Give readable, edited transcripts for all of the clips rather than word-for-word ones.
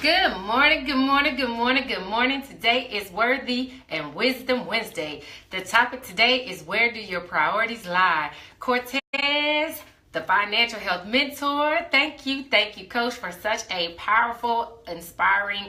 Good morning, good morning, good morning, good morning. Today is Worthy and Wisdom Wednesday. The topic today is, where do your priorities lie? Cortez, the financial health mentor. Thank you, Coach, for such a powerful, inspiring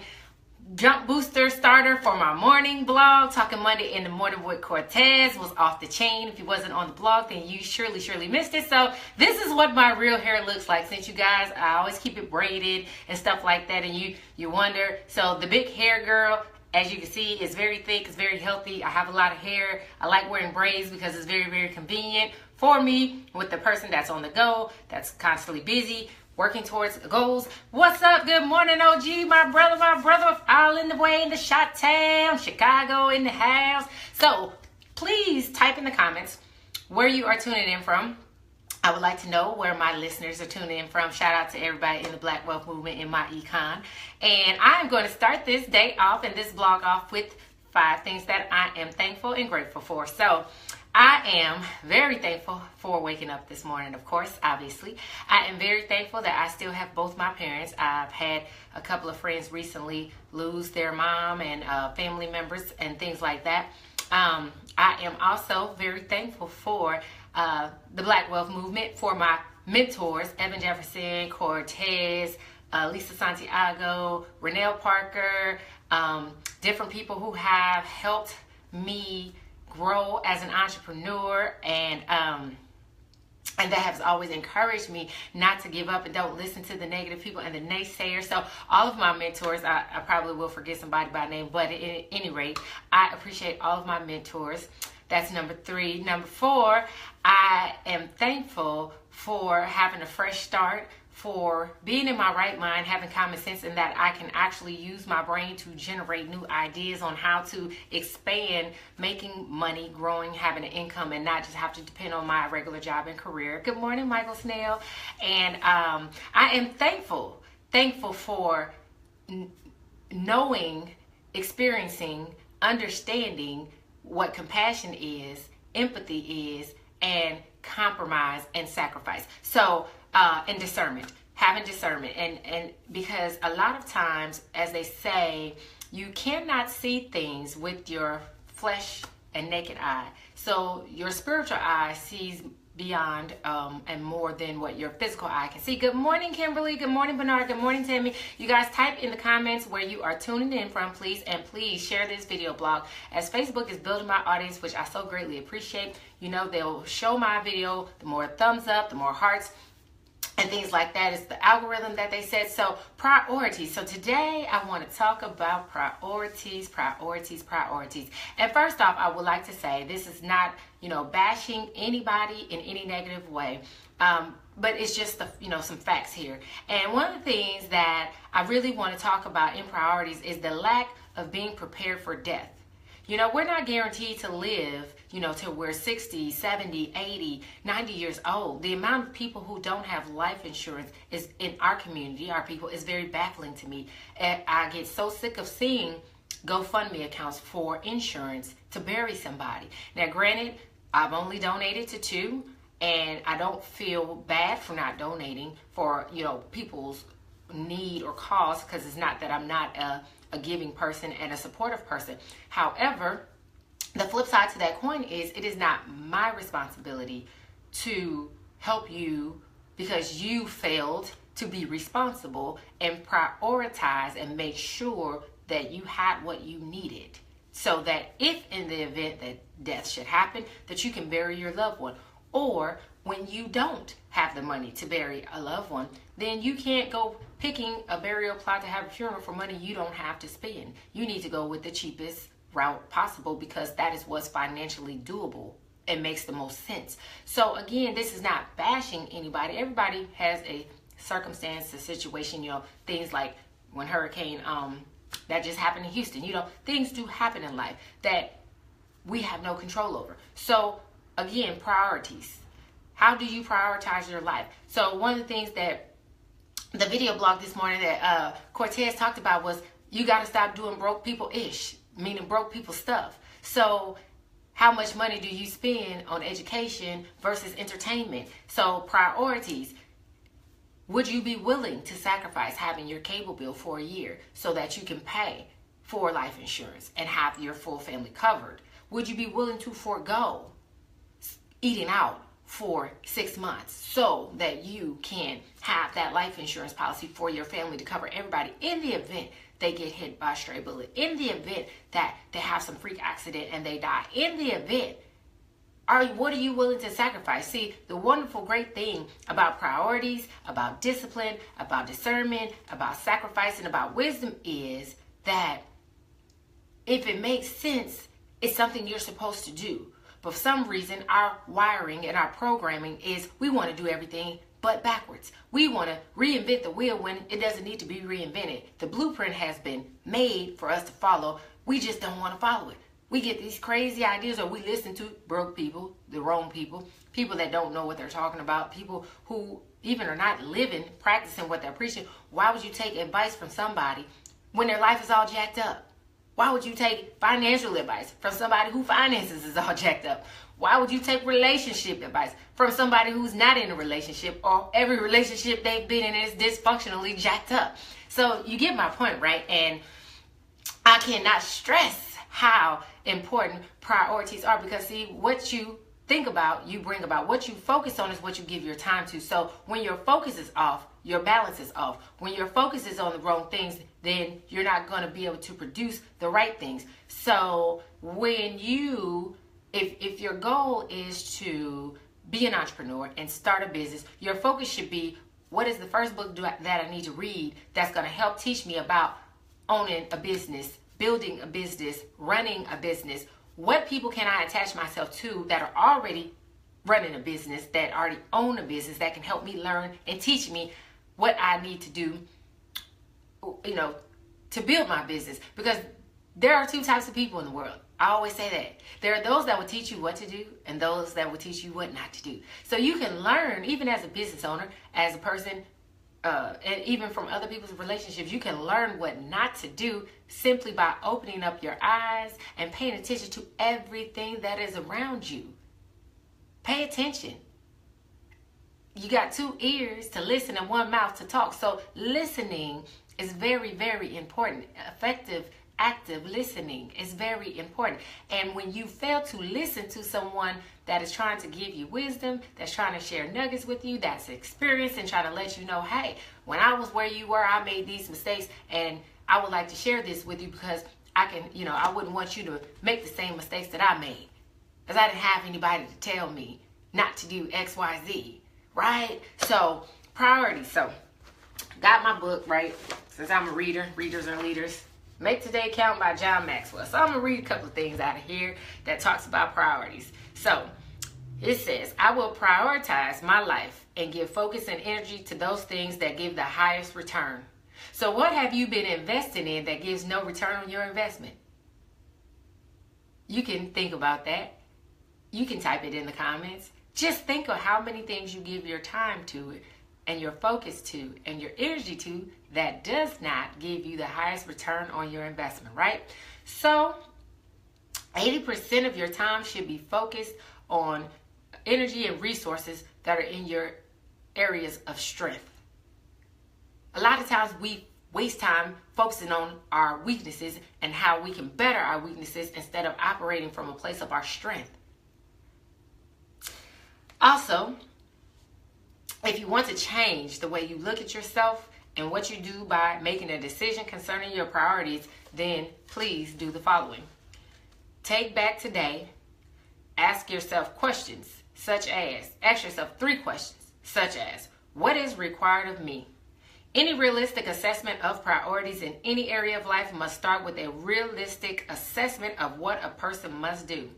jump booster starter for my morning blog. Talking Monday in the Morning with Cortez was off the chain. If you wasn't on the blog, then you surely missed it. So this is what my real hair looks like. Since you guys, I always keep it braided and stuff like that, and you wonder. So the big hair girl, as you can see, is very thick, it's very healthy. I have a lot of hair. I like wearing braids because it's very convenient for me with the person that's on the go, that's constantly busy, working towards goals. What's up? Good morning, OG, my brother, all in the way in the shot town, Chicago in the house. So please type in the comments where you are tuning in from. I would like to know where my listeners are tuning in from. Shout out to everybody in the Black Wealth Movement in MyEcon. And I am going to start this day off and this blog off with 5 things that I am thankful and grateful for. So I am very thankful for waking up this morning, of course, obviously. I am very thankful that I still have both my parents. I've had a couple of friends recently lose their mom and family members and things like that. I am also very thankful for the Black Wealth Movement, for my mentors, Evan Jefferson, Cortez, Lisa Santiago, Renelle Parker, different people who have helped me grow as an entrepreneur, and that has always encouraged me not to give up and don't listen to the negative people and the naysayers. So all of my mentors, I probably will forget somebody by name, but at any rate, I appreciate all of my mentors. That's number 3. Number 4, I am thankful for having a fresh start, for being in my right mind, having common sense, and that I can actually use my brain to generate new ideas on how to expand making money, growing, having an income, and not just have to depend on my regular job and career. Good morning, Michael Snell. And I am thankful for knowing, experiencing, understanding what compassion is, empathy is, and compromise and sacrifice. So, and discernment, having discernment. And because a lot of times, as they say, you cannot see things with your flesh and naked eye. So your spiritual eye sees beyond and more than what your physical eye can see. Good morning, Kimberly. Good morning, Bernard. Good morning, Tammy. You guys type in the comments where you are tuning in from, please. And please share this video blog, as Facebook is building my audience, which I so greatly appreciate. You know, they'll show my video, the more thumbs up, the more hearts, and things like that. It's the algorithm that they said. So priorities. So today I want to talk about priorities. And first off, I would like to say this is not, bashing anybody in any negative way. But it's just, some facts here. And one of the things that I really want to talk about in priorities is the lack of being prepared for death. We're not guaranteed to live, till we're 60, 70, 80, 90 years old. The amount of people who don't have life insurance is in our community, our people, is very baffling to me. And I get so sick of seeing GoFundMe accounts for insurance to bury somebody. Now, granted, I've only donated to 2, and I don't feel bad for not donating for, people's need or cause, because it's not that I'm not a giving person and a supportive person. However, the flip side to that coin is, it is not my responsibility to help you because you failed to be responsible and prioritize and make sure that you had what you needed, so that if in the event that death should happen, that you can bury your loved one. Or when you don't have the money to bury a loved one, then you can't go picking a burial plot to have a funeral for money you don't have to spend. You need to go with the cheapest route possible, because that is what's financially doable and makes the most sense. So again, this is not bashing anybody. Everybody has a circumstance, a situation, things like when hurricane that just happened in Houston, things do happen in life that we have no control over. So again, priorities. How do you prioritize your life? So one of the things that the video blog this morning that Cortez talked about was, you got to stop doing broke people-ish, meaning broke people stuff. So how much money do you spend on education versus entertainment? So priorities. Would you be willing to sacrifice having your cable bill for a year so that you can pay for life insurance and have your full family covered? Would you be willing to forego eating out for 6 months so that you can have that life insurance policy for your family to cover everybody in the event they get hit by a stray bullet, in the event that they have some freak accident and they die, in the event? What are you willing to sacrifice? See, the wonderful, great thing about priorities, about discipline, about discernment, about sacrifice, and about wisdom is that if it makes sense, it's something you're supposed to do. But for some reason, our wiring and our programming is we want to do everything but backwards. We want to reinvent the wheel when it doesn't need to be reinvented. The blueprint has been made for us to follow. We just don't want to follow it. We get these crazy ideas, or we listen to broke people, the wrong people, people that don't know what they're talking about, people who even are not living, practicing what they're preaching. Why would you take advice from somebody when their life is all jacked up? Why would you take financial advice from somebody whose finances is all jacked up? Why would you take relationship advice from somebody who's not in a relationship, or every relationship they've been in is dysfunctionally jacked up? So you get my point, right? And I cannot stress how important priorities are, because see, what you think about, you bring about. What you focus on is what you give your time to. So when your focus is off, your balance is off. When your focus is on the wrong things, then you're not going to be able to produce the right things. So when you, if your goal is to be an entrepreneur and start a business, your focus should be, what is the first book that I need to read that's going to help teach me about owning a business, building a business, running a business? What people can I attach myself to that are already running a business, that already own a business, that can help me learn and teach me what I need to do, to build my business? Because there are two types of people in the world. I always say that. There are those that will teach you what to do, and those that will teach you what not to do. So you can learn, even as a business owner, as a person, and even from other people's relationships, you can learn what not to do simply by opening up your eyes and paying attention to everything that is around you. Pay attention. You got 2 ears to listen and 1 mouth to talk. So listening is very, very important. Effective, active listening is very important. And when you fail to listen to someone that is trying to give you wisdom, that's trying to share nuggets with you, that's experienced and trying to let you know, hey, when I was where you were, I made these mistakes, and I would like to share this with you because I can, I wouldn't want you to make the same mistakes that I made, because I didn't have anybody to tell me not to do X, Y, Z, right? So priorities. So got my book, right? Since I'm a reader, readers are leaders. Make Today Count by John Maxwell. So I'm going to read a couple of things out of here that talks about priorities. So it says, I will prioritize my life and give focus and energy to those things that give the highest return. So what have you been investing in that gives no return on your investment? You can think about that. You can type it in the comments. Just think of how many things you give your time to and your focus to and your energy to that does not give you the highest return on your investment, right? So 80% of your time should be focused on energy and resources that are in your areas of strength. A lot of times we waste time focusing on our weaknesses and how we can better our weaknesses instead of operating from a place of our strength. Also, if you want to change the way you look at yourself and what you do by making a decision concerning your priorities, then please do the following. Take back today. Ask yourself questions such as, ask yourself 3 questions such as, what is required of me? Any realistic assessment of priorities in any area of life must start with a realistic assessment of what a person must do.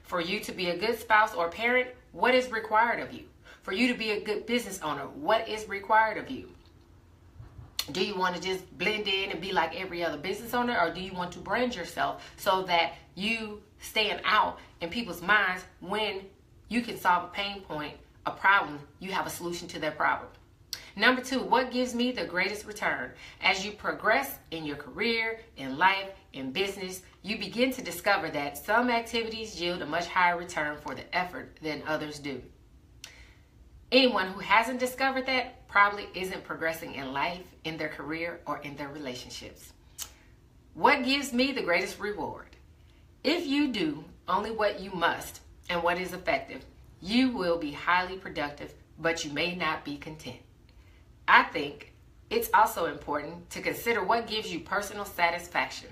For you to be a good spouse or parent, what is required of you? For you to be a good business owner, what is required of you? Do you want to just blend in and be like every other business owner, or do you want to brand yourself so that you stand out in people's minds when you can solve a pain point, a problem, you have a solution to that problem? Number 2, what gives me the greatest return? As you progress in your career, in life, in business, you begin to discover that some activities yield a much higher return for the effort than others do. Anyone who hasn't discovered that probably isn't progressing in life, in their career, or in their relationships. What gives me the greatest reward? If you do only what you must and what is effective, you will be highly productive, but you may not be content. I think it's also important to consider what gives you personal satisfaction.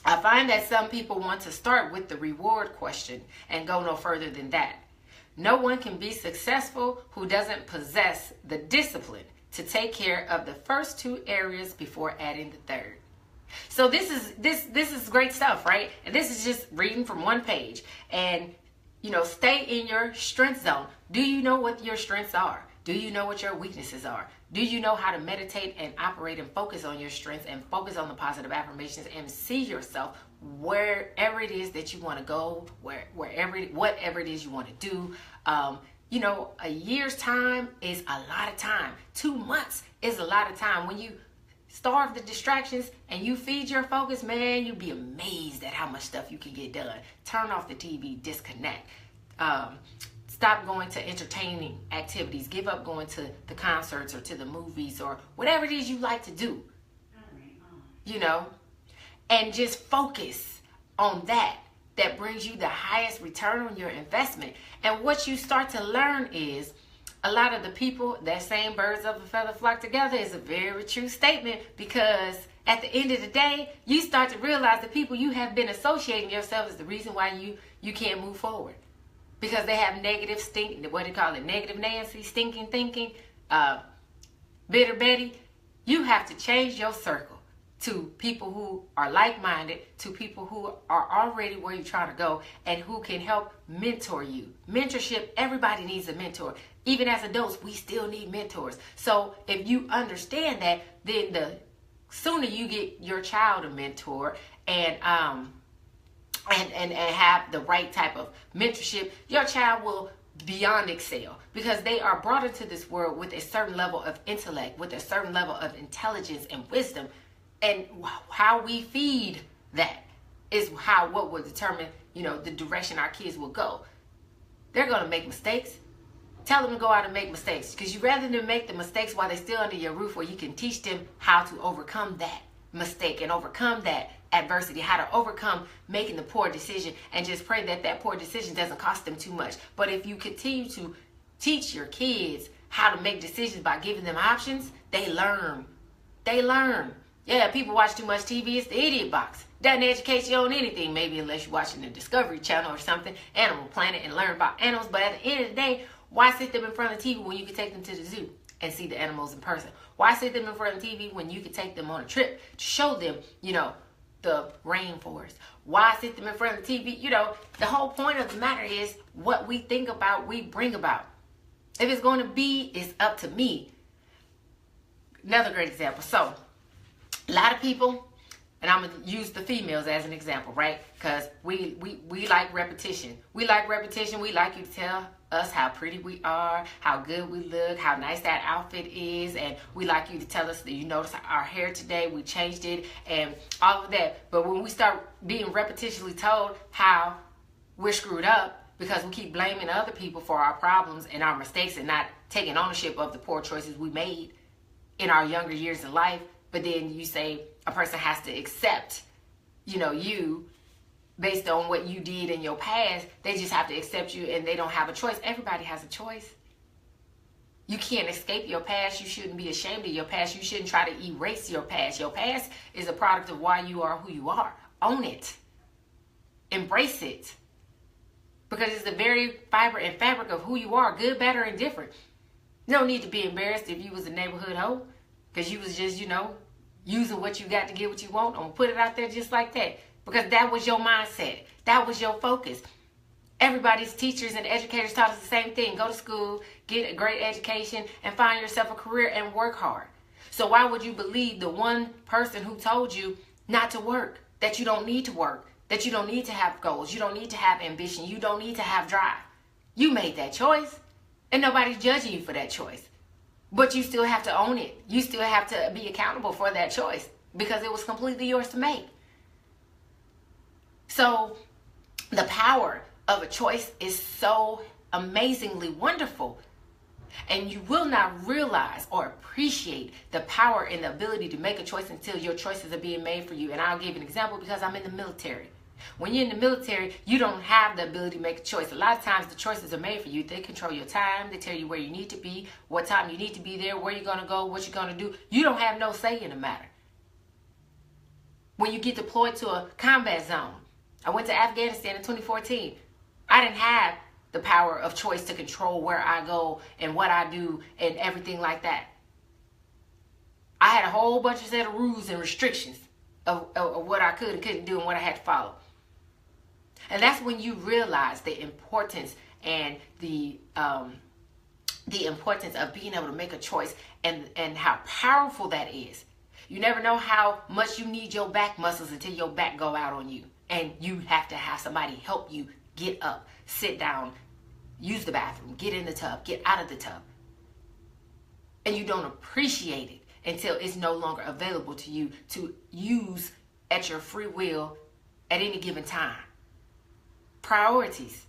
I find that some people want to start with the reward question and go no further than that. No one can be successful who doesn't possess the discipline to take care of the first two areas before adding the third. So this is great stuff, right? And this is just reading from one page. And stay in your strength zone. Do you know what your strengths are? Do you know what your weaknesses are? Do you know how to meditate and operate and focus on your strengths and focus on the positive affirmations and see yourself wherever it is that you want to go, whatever it is you want to do? A year's time is a lot of time. 2 months is a lot of time. When you starve the distractions and you feed your focus, man, you'd be amazed at how much stuff you can get done. Turn off the TV, disconnect. Stop going to entertaining activities. Give up going to the concerts or to the movies or whatever it is you like to do. And just focus on that brings you the highest return on your investment. And what you start to learn is a lot of the people, that saying birds of a feather flock together is a very true statement, because at the end of the day, you start to realize the people you have been associating yourself is the reason why you can't move forward. Because they have negative negative Nancy, stinking thinking, bitter Betty. You have to change your circle to people who are like-minded, to people who are already where you're trying to go and who can help mentor you. Mentorship, everybody needs a mentor. Even as adults, we still need mentors. So if you understand that, then the sooner you get your child a mentor and have the right type of mentorship, your child will beyond excel, because they are brought into this world with a certain level of intellect, with a certain level of intelligence and wisdom. And how we feed that is what will determine, the direction our kids will go. They're going to make mistakes. Tell them to go out and make mistakes, because rather than make the mistakes while they're still under your roof, where you can teach them how to overcome that mistake and overcome that adversity, how to overcome making the poor decision, and just pray that poor decision doesn't cost them too much. But if you continue to teach your kids how to make decisions by giving them options, they learn. Yeah, people watch too much TV. It's the idiot box. Doesn't educate you on anything, maybe unless you're watching the Discovery Channel or something, Animal Planet, and learn about animals. But at the end of the day, why sit them in front of the TV when you can take them to the zoo and see the animals in person? Why sit them in front of the TV when you can take them on a trip to show them, the rainforest? Why sit them in front of the TV? The whole point of the matter is what we think about, we bring about. If it's going to be, it's up to me. Another great example. So, a lot of people, and I'm going to use the females as an example, right? Because we like repetition. We like repetition. We like you to tell us how pretty we are, how good we look, how nice that outfit is, and we like you to tell us that you noticed our hair today, we changed it, and all of that. But when we start being repetitively told how we're screwed up because we keep blaming other people for our problems and our mistakes and not taking ownership of the poor choices we made in our younger years in life, but then you say a person has to accept, you based on what you did in your past. They just have to accept you and they don't have a choice. Everybody has a choice. You can't escape your past. You shouldn't be ashamed of your past. You shouldn't try to erase your past. Your past is a product of why you are who you are. Own it. Embrace it. Because it's the very fiber and fabric of who you are, good, bad, or indifferent. No need to be embarrassed if you was a neighborhood hoe, because you was just, using what you got to get what you want. I'm going to put it out there just like that. Because that was your mindset. That was your focus. Everybody's teachers and educators taught us the same thing. Go to school, get a great education, and find yourself a career and work hard. So why would you believe the one person who told you not to work, that you don't need to work, that you don't need to have goals, you don't need to have ambition, you don't need to have drive? You made that choice, and nobody's judging you for that choice. But you still have to own it. You still have to be accountable for that choice, because it was completely yours to make. So the power of a choice is so amazingly wonderful, And you will not realize or appreciate the power and the ability to make a choice until your choices are being made for you. And I'll give you an example because I'm in the military. When you're in the military, you don't have the ability to make a choice. A lot of times the choices are made for you. They control your time. They tell you where you need to be, what time you need to be there, where you're going to go, what you're going to do. You don't have no say in the matter. When you get deployed to a combat zone, I went to Afghanistan in 2014. I didn't have the power of choice to control where I go and what I do and everything like that. I had a whole bunch of set of rules and restrictions of what I could and couldn't do and what I had to follow. And that's when you realize the importance and the importance of being able to make a choice and how powerful that is. You never know how much you need your back muscles until your back go out on you. And you have to have somebody help you get up, sit down, use the bathroom, get in the tub, get out of the tub. And you don't appreciate it until it's no longer available to you to use at your free will at any given time. Priorities.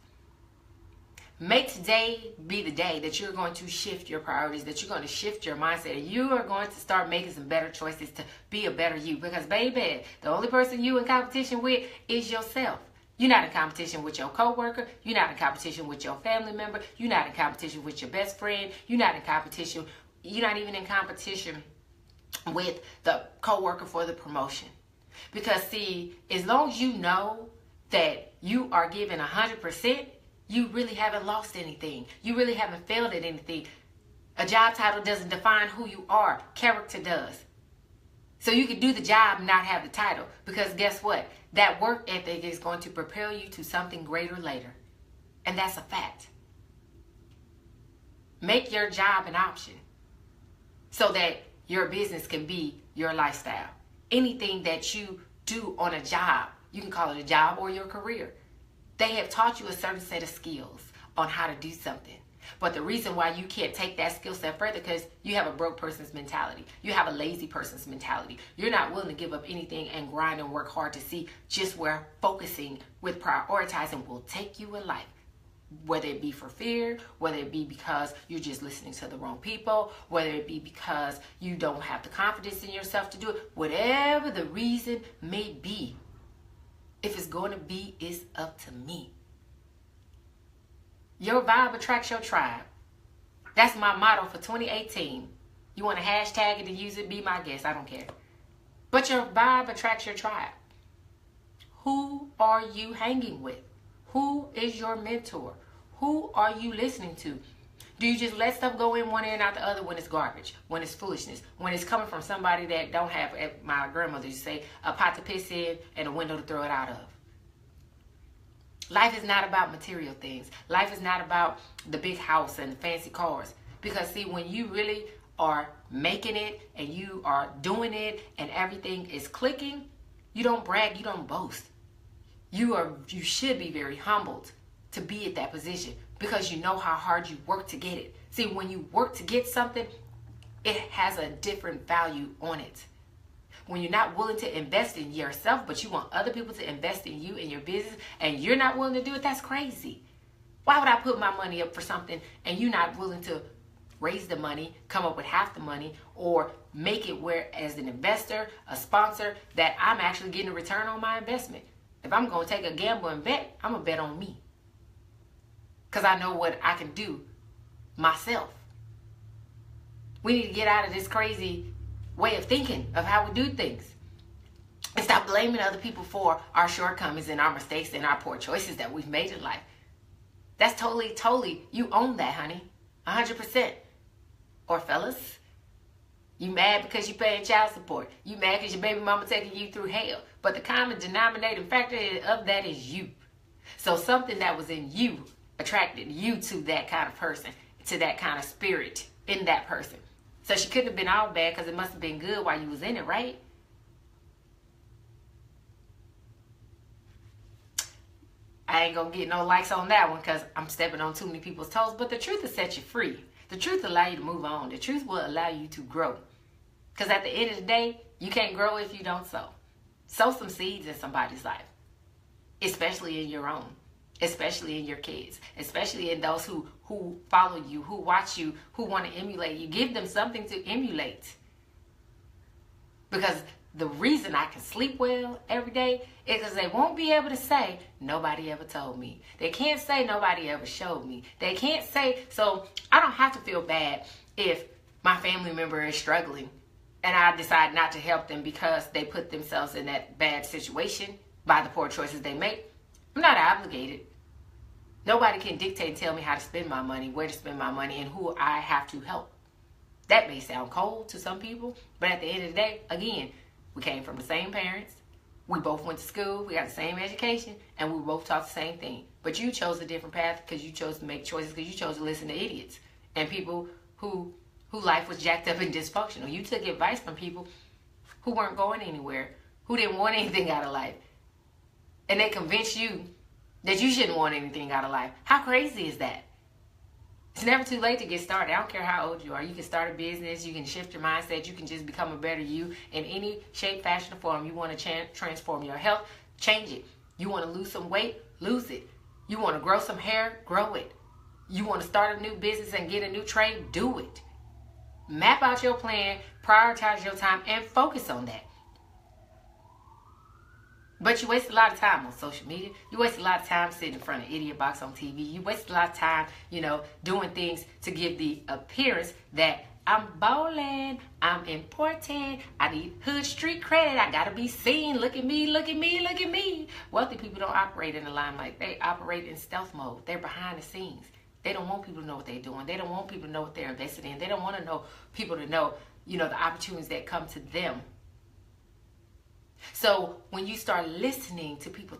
Make today be the day that you're going to shift your priorities, that you're going to shift your mindset, and you are going to start making some better choices to be a better you. Because, baby, the only person you in competition with is yourself. You're not in competition with your coworker. You're not in competition with your family member. You're not in competition with your best friend. You're not in competition. You're not even in competition with the coworker for the promotion. Because, see, as long as you know that you are giving 100%, you really haven't lost anything. You really haven't failed at anything. A job title doesn't define who you are. Character does. So you can do the job and not have the title. Because guess what? That work ethic is going to propel you to something greater later. And that's a fact. Make your job an option so that your business can be your lifestyle. Anything that you do on a job, you can call it a job or your career. They have taught you a certain set of skills on how to do something. But the reason why you can't take that skill set further because you have a broke person's mentality. You have a lazy person's mentality. You're not willing to give up anything and grind and work hard to see just where focusing with prioritizing will take you in life. Whether it be for fear, whether it be because you're just listening to the wrong people, whether it be because you don't have the confidence in yourself to do it, whatever the reason may be. If it's going to be, it's up to me. Your vibe attracts your tribe. That's my motto for 2018. You want to hashtag it and use it, be my guest. I don't care. But your vibe attracts your tribe. Who are you hanging with? Who is your mentor? Who are you listening to? Do you just let stuff go in one ear and out the other when it's garbage, when it's foolishness, when it's coming from somebody that don't have, my grandmother used to say, a pot to piss in and a window to throw it out of? Life is not about material things. Life is not about the big house and the fancy cars. Because see, when you really are making it and you are doing it and everything is clicking, you don't brag, you don't boast. You should be very humbled to be at that position because you know how hard you work to get it. See, when you work to get something, it has a different value on it. When you're not willing to invest in yourself, but you want other people to invest in you and your business, and you're not willing to do it, that's crazy. Why would I put my money up for something and you're not willing to raise the money, come up with half the money, or make it where as an investor, a sponsor, that I'm actually getting a return on my investment? If I'm going to take a gamble and bet, I'm going to bet on me. Because I know what I can do myself. We need to get out of this crazy way of thinking of how we do things. And stop blaming other people for our shortcomings and our mistakes and our poor choices that we've made in life. That's totally, you own that, honey. 100%. Or fellas, you mad because you paying child support. You mad because your baby mama taking you through hell. But the common denominating factor of that is you. So something that was in you attracted you to that kind of person, to that kind of spirit in that person. So she couldn't have been all bad because it must have been good while you was in it, right? I ain't going to get no likes on that one because I'm stepping on too many people's toes. But the truth will set you free. The truth will allow you to move on. The truth will allow you to grow. Because at the end of the day, you can't grow if you don't sow. Sow some seeds in somebody's life, especially in your own. especially in your kids, especially in those who follow you, who watch you, who want to emulate you. Give them something to emulate. Because the reason I can sleep well every day is because they won't be able to say, nobody ever told me. They can't say nobody ever showed me. They can't say, so I don't have to feel bad if my family member is struggling and I decide not to help them because they put themselves in that bad situation by the poor choices they make. I'm not obligated. Nobody can dictate and tell me how to spend my money, where to spend my money, and who I have to help. That may sound cold to some people, but at the end of the day, again, we came from the same parents. We both went to school. We got the same education, and we both taught the same thing. But you chose a different path because you chose to make choices, because you chose to listen to idiots and people who life was jacked up and dysfunctional. You took advice from people who weren't going anywhere, who didn't want anything out of life. And they convinced you that you shouldn't want anything out of life. How crazy is that? It's never too late to get started. I don't care how old you are. You can start a business. You can shift your mindset. You can just become a better you in any shape, fashion, or form. You want to transform your health, change it. You want to lose some weight, lose it. You want to grow some hair, grow it. You want to start a new business and get a new trade, do it. Map out your plan, prioritize your time, and focus on that. But you waste a lot of time on social media. You waste a lot of time sitting in front of Idiot Box on TV. You waste a lot of time, doing things to give the appearance that I'm ballin', I'm important, I need hood street credit, I gotta be seen, look at me, look at me, look at me. Wealthy people don't operate in the limelight. They operate in stealth mode. They're behind the scenes. They don't want people to know what they're doing. They don't want people to know what they're invested in. They don't want to know people to know, the opportunities that come to them. So when you start listening to people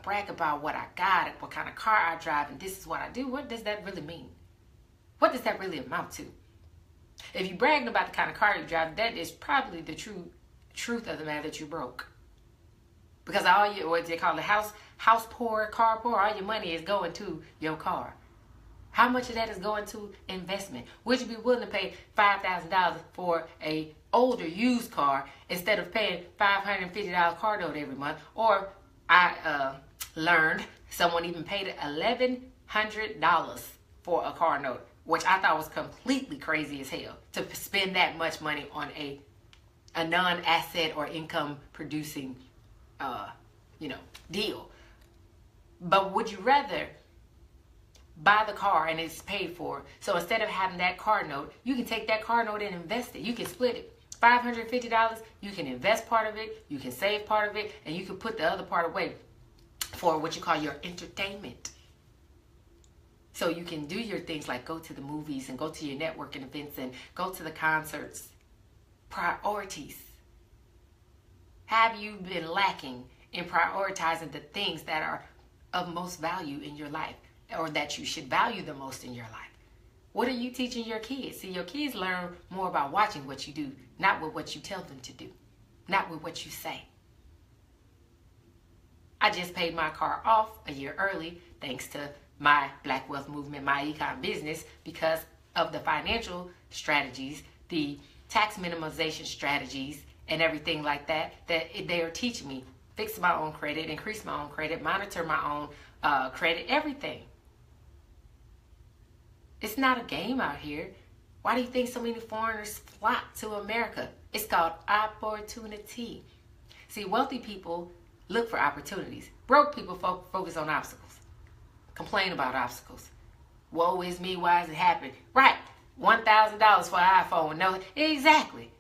brag about what I got, what kind of car I drive, and this is what I do, what does that really mean? What does that really amount to? If you're bragging about the kind of car you drive, that is probably the truth of the matter, that you're broke. Because what they call it, house poor, car poor, all your money is going to your car. How much of that is going to investment? Would you be willing to pay $5,000 for a older used car instead of paying $550 car note every month? Or I learned someone even paid $1,100 for a car note, which I thought was completely crazy as hell, to spend that much money on a non-asset or income producing deal. But would you rather buy the car and it's paid for? So instead of having that car note, you can take that car note and invest it. You can split it. $550, you can invest part of it, you can save part of it, and you can put the other part away for what you call your entertainment. So you can do your things like go to the movies and go to your networking events and go to the concerts. Priorities. Have you been lacking in prioritizing the things that are of most value in your life, or that you should value the most in your life? What are you teaching your kids? See, your kids learn more about watching what you do, not with what you tell them to do, not with what you say. I just paid my car off a year early thanks to my Black Wealth Movement, MyEcon business, because of the financial strategies, the tax minimization strategies, and everything like that they are teaching me. Fix my own credit, increase my own credit, monitor my own credit, everything. It's not a game out here. Why do you think so many foreigners flock to America? It's called opportunity. See, wealthy people look for opportunities. Broke people focus on obstacles. Complain about obstacles. Woe is me, why does it happen? Right, $1,000 for an iPhone. No, exactly.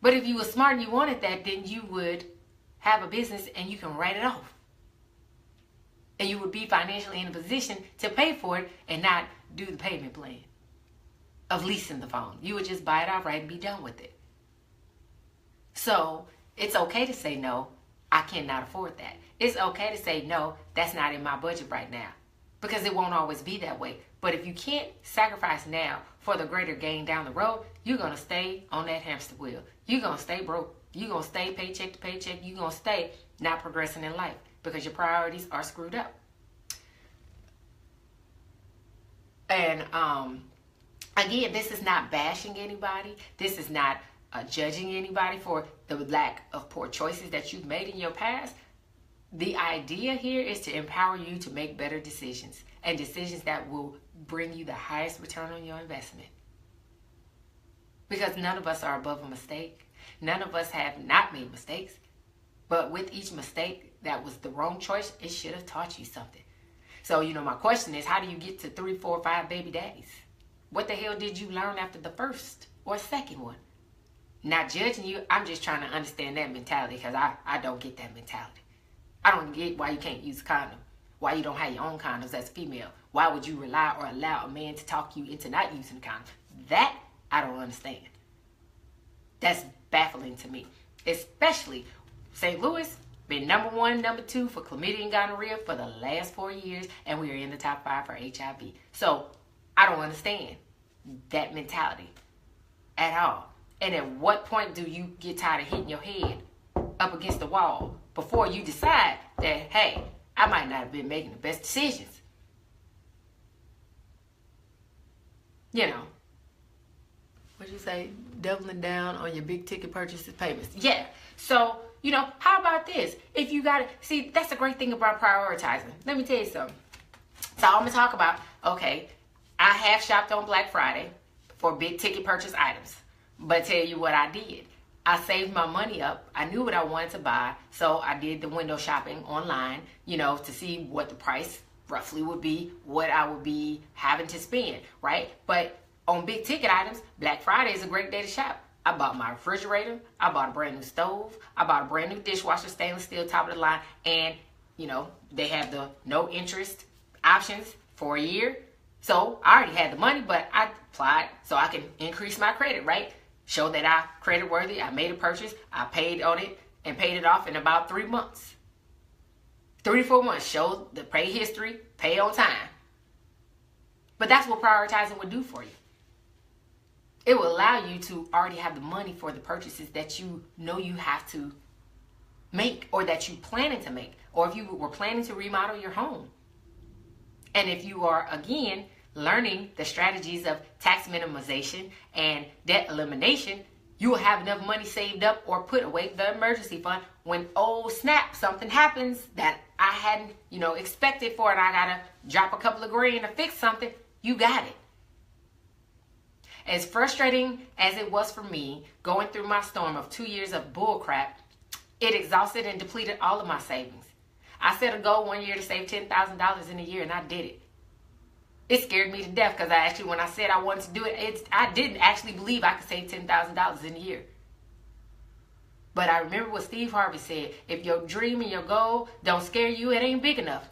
But if you were smart and you wanted that, then you would have a business and you can write it off. And you would be financially in a position to pay for it and not do the payment plan of leasing the phone. You would just buy it outright and be done with it. So it's okay to say no, I cannot afford that. It's okay to say no, that's not in my budget right now, because it won't always be that way. But if you can't sacrifice now for the greater gain down the road, you're going to stay on that hamster wheel. You're going to stay broke. You're going to stay paycheck to paycheck. You're going to stay not progressing in life because your priorities are screwed up. And again, this is not bashing anybody. This is not judging anybody for the lack of poor choices that you've made in your past. The idea here is to empower you to make better decisions, and decisions that will bring you the highest return on your investment. Because none of us are above a mistake. None of us have not made mistakes. But with each mistake that was the wrong choice, it should have taught you something. So, my question is, how do you get to 3, 4, 5 baby daddies? What the hell did you learn after the first or second one? Not judging you, I'm just trying to understand that mentality, because I don't get that mentality. I don't get why you can't use a condom. Why you don't have your own condoms as a female. Why would you rely or allow a man to talk you into not using a condom? That I don't understand. That's baffling to me. Especially St. Louis been number 1, number 2 for chlamydia and gonorrhea for the last 4 years, and we are in the top 5 for HIV. So I don't understand that mentality at all. And at what point do you get tired of hitting your head up against the wall before you decide that, hey, I might not have been making the best decisions? What'd you say? Doubling down on your big ticket purchases payments. Yeah. So, how about this? If you got to, see, that's the great thing about prioritizing. Let me tell you something. So I'm going to talk about, okay, I have shopped on Black Friday for big ticket purchase items. But tell you what I did. I saved my money up. I knew what I wanted to buy. So I did the window shopping online, to see what the price roughly would be, what I would be having to spend, right? But on big ticket items, Black Friday is a great day to shop. I bought my refrigerator. I bought a brand new stove. I bought a brand new dishwasher, stainless steel, top of the line. And, they have the no interest options for a year. So I already had the money, but I applied so I can increase my credit, right? Show that I'm credit worthy. I made a purchase. I paid on it and paid it off in about 3 months. 3 to 4 months. Show the pay history, pay on time. But that's what prioritizing would do for you. It will allow you to already have the money for the purchases that you know you have to make, or that you planning to make, or if you were planning to remodel your home. And if you are, again, learning the strategies of tax minimization and debt elimination, you will have enough money saved up or put away the emergency fund when, oh snap, something happens that I hadn't, expected for, and I gotta drop a couple of grand to fix something. You got it. As frustrating as it was for me going through my storm of 2 years of bullcrap, it exhausted and depleted all of my savings. I set a goal 1 year to save $10,000 in a year, and I did it. It scared me to death, because when I said I wanted to do it, I didn't actually believe I could save $10,000 in a year. But I remember what Steve Harvey said: if your dream and your goal don't scare you, it ain't big enough.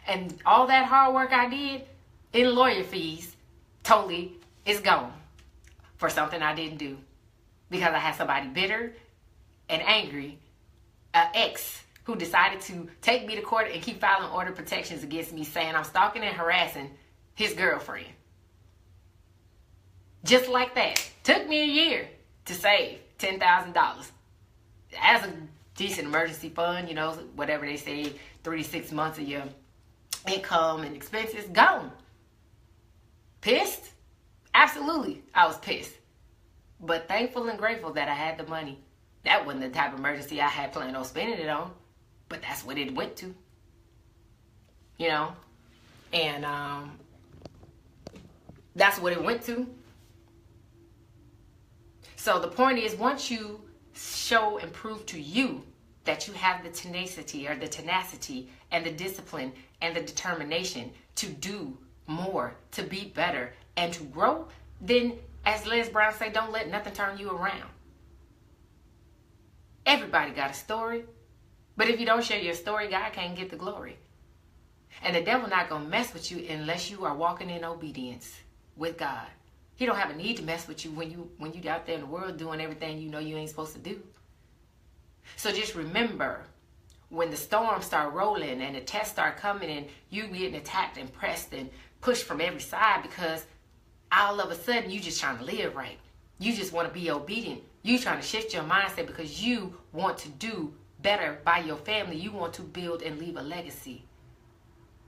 And all that hard work I did in lawyer fees totally is gone for something I didn't do, because I had somebody bitter and angry, an ex, who decided to take me to court and keep filing order protections against me, saying I'm stalking and harassing his girlfriend. Just like that. Took me a year to save $10,000. As a decent emergency fund, whatever they say, 3 to 6 months of your income and expenses, gone. Pissed? Absolutely, I was pissed. But thankful and grateful that I had the money. That wasn't the type of emergency I had planned on spending it on. But that's what it went to. And that's what it went to. So the point is, once you show and prove to you that you have the tenacity and the discipline and the determination to do more, to be better, and to grow, then, as Les Brown say, don't let nothing turn you around. Everybody got a story. But if you don't share your story, God can't get the glory. And the devil not going to mess with you unless you are walking in obedience with God. He don't have a need to mess with you when you out there in the world doing everything you ain't supposed to do. So just remember, when the storms start rolling and the tests start coming and you getting attacked and pressed and pushed from every side, because all of a sudden you just trying to live right. You just want to be obedient. You trying to shift your mindset because you want to do better by your family. You want to build and leave a legacy.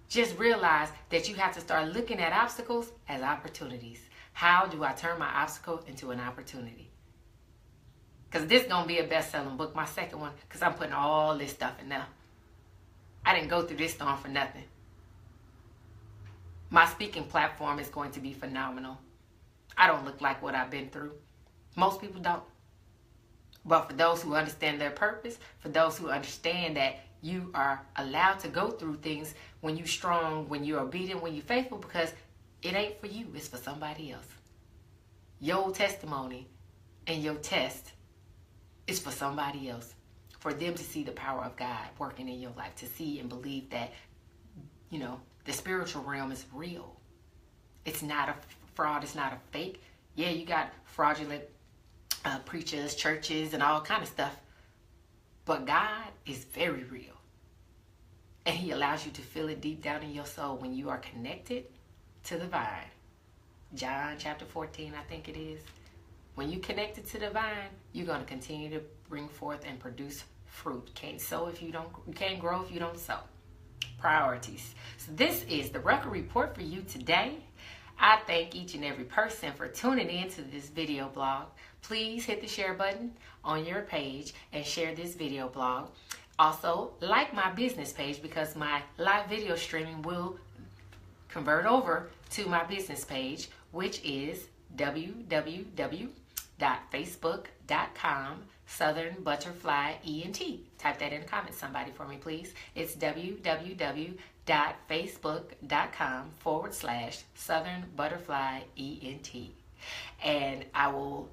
Just realize that you have to start looking at obstacles as opportunities. How do I turn my obstacle into an opportunity? Because this is going to be a best-selling book, my second one, because I'm putting all this stuff in there. I didn't go through this storm for nothing. My speaking platform is going to be phenomenal. I don't look like what I've been through. Most people don't. But for those who understand their purpose, for those who understand that you are allowed to go through things when you're strong, when you're obedient, when you're faithful, because it ain't for you, it's for somebody else. Your testimony and your test is for somebody else. For them to see the power of God working in your life, to see and believe that, you know, the spiritual realm is real. It's not a fraud, it's not a fake. Yeah, you got fraudulent preachers, churches, and all kind of stuff. But God is very real. And he allows you to feel it deep down in your soul when you are connected to the vine. John chapter 14, I think it is. When you connected to the vine, you're going to continue to bring forth and produce fruit. Can't sow if you don't, you can't grow if you don't sow. Priorities. So this is the record report for you today. I thank each and every person for tuning in to this video blog. Please hit the share button on your page and share this video blog. Also, like my business page, because my live video streaming will convert over to my business page, which is www.facebook.com/Southern Butterfly ENT. Type that in the comments, somebody, for me, please. It's www.facebook.com/Southern Butterfly ENT. And I will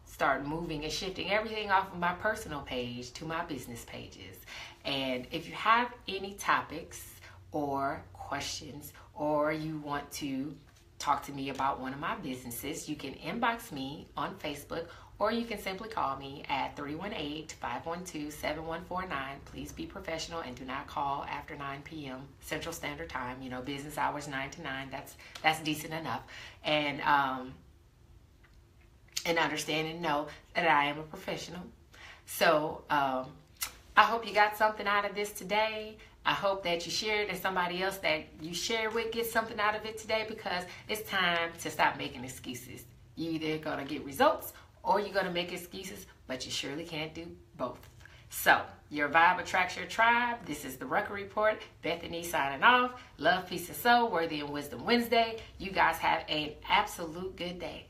start moving and shifting everything off of my personal page to my business pages. And if you have any topics or questions, or you want to talk to me about one of my businesses, you can inbox me on Facebook, or you can simply call me at 318-512-7149. Please be professional and do not call after 9 p.m. Central Standard Time. You know, business hours 9 to 9. That's decent enough. And understand and know that I am a professional. So I hope you got something out of this today. I hope that you share it and somebody else that you share with gets something out of it today, because it's time to stop making excuses. You're either going to get results or you're going to make excuses, but you surely can't do both. So, your vibe attracts your tribe. This is the Record Report. Bethany signing off. Love, peace, and soul. Worthy and Wisdom Wednesday. You guys have an absolute good day.